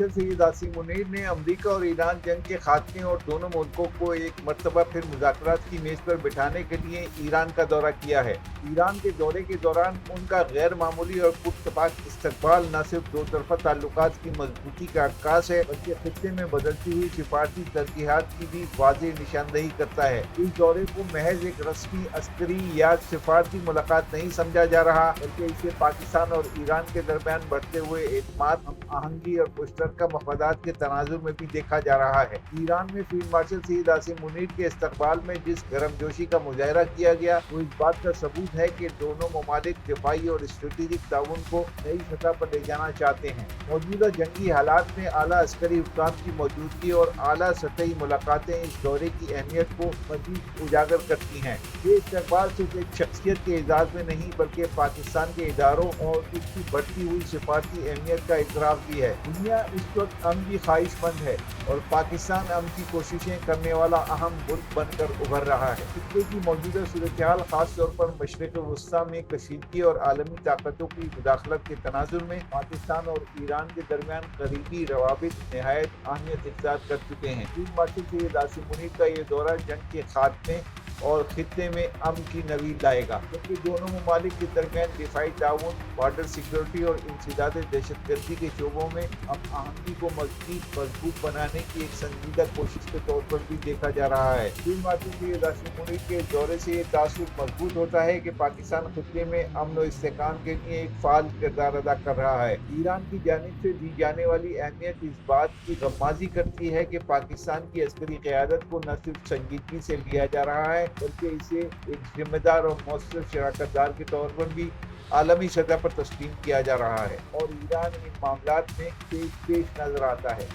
Martial Saeed Asim Munir ने America और Iran जंग के खात्मे और दोनों मुल्कों को एक मरतबा फिर मुज़ाकरात की मेज पर बिठाने के लिए ईरान का दौरा किया है। ईरान के दौरे के दौरान उनका गैर मामूली और पुरतपाक इस्तकबाल न सिर्फ दो तरफा ताल्लुकात की मजबूती का अक्कास है, बल्कि खित्ते में बदलती हुई सिफारती तरजीहात की भी वाज़ेह निशानदही करता है। इस दौरे को महज एक रस्मी अस्करी या सिफारती मुलाकात नहीं समझा जा रहा, बल्कि इसे पाकिस्तान और ईरान के दरमियान बढ़ते हुए एतमाद, हम आहंगी और मुश्तरका मफादात के तनाजुर में भी देखा जा रहा है। ईरान में फील्ड मार्शल सईद आसिम मुनीर के इस्तकबाल में जिस गर्मजोशी का मुजाहरा किया गया, वो इस बात का सबूत है कि दोनों ममालिक दिफाई और स्ट्रेटेजिक ताउन को नई सतह पर ले जाना चाहते हैं। मौजूदा जंगी हालात में आला अस्करी हुक्काम की मौजूदगी और आला सतही मुलाकातें इस दौरे की अहमियत को मज़ीद उजागर करती हैं। ये इस्तकबाल सिर्फ एक शख्सियत के एजाज में नहीं, बल्कि पाकिस्तान के इदारों और उसकी बढ़ती हुई सिफारती अहमियत का इतराफ़ भी है। दुनिया इस वक्त अमन की ख्वाहिशमंद है और पाकिस्तान अमन की कोशिशें करने वाला अहम मुल्क बनकर उभर रहा है। खित्ते की मौजूदा सूरत हाल खास तौर पर मशरिक़ वस्ता में कशीदगी और आलमी ताकतों की मुदाखलत के तनाजुर में पाकिस्तान और ईरान के दरमियान करीबी रवाबित नहायत अहमियत इख्तियार कर चुके हैं। फील्ड मार्शल सईद आसिम मुनीर का ये दौरा जंग के खात्मे और खित्ते में अमन की नवीद लाएगा, क्योंकि दोनों ममालिक के दरमियान दिफाई ताउन, बॉर्डर सिक्योरिटी और इंसदाद दहशतगर्दी के शोबों में हम आहंगी को मजबूत बनाने की एक संजीदा कोशिश के तौर पर भी देखा जा रहा है। फील्ड मार्शल सईद आसिम मुनीर के दौरे से ये तासुर मजबूत होता है कि पाकिस्तान खित्ते में अमन और इस्तेहकाम के लिए एक फाल किरदार अदा कर रहा है। ईरान की जानिब से दी जाने वाली अहमियत इस बात की गम्माज़ी करती है कि पाकिस्तान की अस्करी क़यादत को न सिर्फ संजीदगी से लिया जा रहा है, बल्कि इसे एक जिम्मेदार और मौसर शराकतदार के तौर पर भी आलमी सतह पर तस्लीम किया जा रहा है और ईरान इन मामलात में पेश नजर आता है।